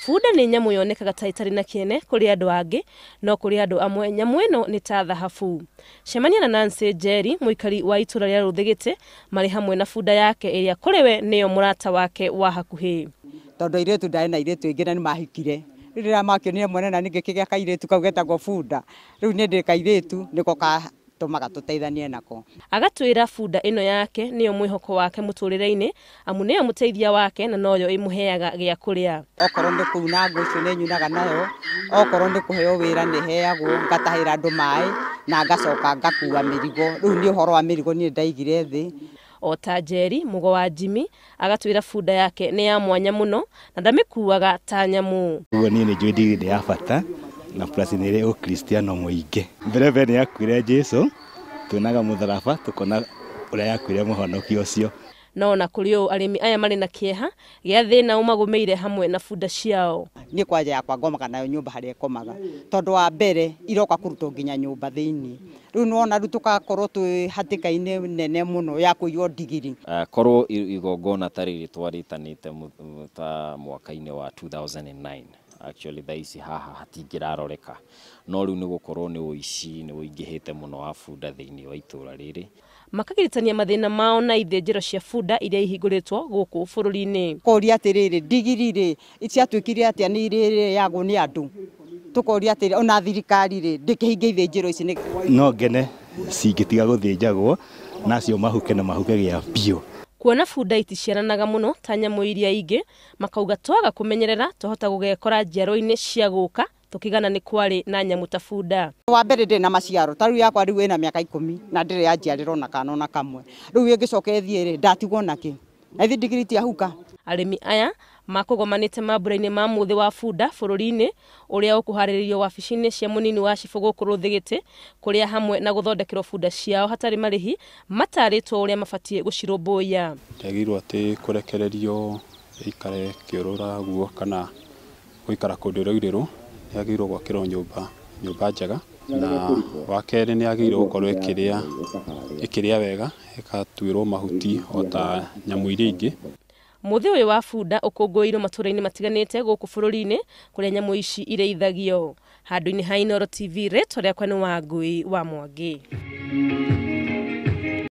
Bunda nĩ nyamu yonekaga ta itarĩ na kĩene kũrĩ andũ angĩ, no kũrĩ andũ amwe nyamu ĩno nĩ ta thahabu. Cemania na Nancy Njeri, mũikari wa itũra rĩa Rũthigiti, marĩ hamwe na bunda yake ĩrĩa kũrĩ we nĩyo mũrata wake wa hakuhĩ. Tondũ airĩtu ndarĩ na airĩtu aingĩ na nĩ mahikire. Rĩrĩa makĩonire mwene na ningĩ kĩgĩa kairĩtu kau getagwo bunda. Rĩu nĩ ndĩ kairĩtu nĩko gatũmaga tũteithanie nako. Agatwĩra bunda ĩno yake nĩyo mwĩhoko wake mũtũrĩre-inĩ, amu nĩyo mũteithia wake na noyo ĩmũheaga gĩa kũrĩa. Okorwo nĩ kuuna ngũcio nĩ nyunaga nayo, okorwo nĩ kũheo wĩra nĩ heagwo, ngatahĩra andũ maĩ na ngacoka ngakua mĩrigo. Rĩu nĩ ũhoro wa mĩrigo niĩ ndaigire thĩ. O ta Njeri, mũgo wa Jimmy, agatwĩra bunda yake nĩ ya mwanya mũno na ndamĩkuaga ta nyamu. Ũguo niĩ nĩ njũĩ ndigiri ya bata na plus nĩ ĩrĩ ũkristiano mũingĩ. Mbere nĩ yakuire Jesu, tuonaga mũtharaba, tukona ũrĩa yakuire mũhonokia ũcio. No na kũrĩ o arĩmi aya marĩ na kĩeha gĩa thĩna ũmagũmĩire hamwe na bunda ciao. Niĩ kwanja yakwa ngomaga nayo nyũmba harĩa ĩkomaga, tondũ wa mbere iroka kũrutwo nginya nyũmba thĩinĩ. Rĩu nĩwona rĩu tũgakorwo twĩ hatĩka-inĩ nene mũno ya kũiywo ndigiri. Korwo igongona ta rĩrĩ twarĩtanĩte ta mwaka-inĩ wa 2009. Actually thaisi haha hatingĩraroreka, no rĩu nĩ gũkorwo nĩ ũici nĩ ũingĩhĩte mũno wa bunda thĩinĩ wa itũra rĩrĩ. Makagĩritania mathĩna mao na ithĩnjĩro cia bunda iria ihingũrĩtwo gũkũ bũrũri-inĩ. Koria atĩrĩrĩ, ndigiri rĩ ciatuĩkire atĩa nĩ irĩrĩagwo nĩ andũ. Tukoria atĩrĩrĩ, ona thirikari rĩ ndĩkĩhinge ithĩnjĩro ici nĩ no ngene cingĩtiga gũthĩnjagwo nacio mahuke na mahuke gĩa biũ. Kuona bunda iticiaranaga mũno ta nyamu iria ingĩ, makauga twaga kũmenyerera tũhota gũgekora njiaro-inĩ cia gũka tukigana nĩ kwarĩ na nyamu ta bunda. Wa mbere ndĩ na maciaro, ta rĩu yakwa rĩu ĩna mĩaka 10 na ndĩrĩ yanjiarĩrwo na kana ona kamwe. Rĩu ĩngĩcoka ĩthiĩ rĩ ndatigwo nake. Na ithi ndigiri ti ahuka. Arĩmi aya makũgomanĩte mambura-inĩ ma mũthĩ wa bunda bũrũri-inĩ ũrĩa ũkũharĩrĩrio wabici-inĩ cia mũnini wa cibũ gũkũ Rũthigiti, kũrĩa hamwe na gũthondekerwo bunda ciao hatarĩ marĩhi matarĩtwo ũrĩa mabatiĩ gũcirũmbũiya. Yagĩrĩirwo atĩ kũrekererio ĩikare kĩũrũra guo kana gũikara kũndũ ĩroirĩrwo, yagĩrĩirwo gwakĩrwo nyũmba njega, na wa kerĩ nĩ yagĩrĩirwo gũkorwo ĩkĩrĩa wega, ĩkatuĩrwo mahuti o ta nyamũ iria ingĩ. Mũthĩ ũyũ wa bunda ũkũngũĩirwo matũra-inĩ matiganĩte gũkũ bũrũri-inĩ kũrĩa nyamũ ici irĩithagio. Handũ-inĩ ha Inooro TV, rĩtwa rĩakwa nĩ Wangui wa Mwangi.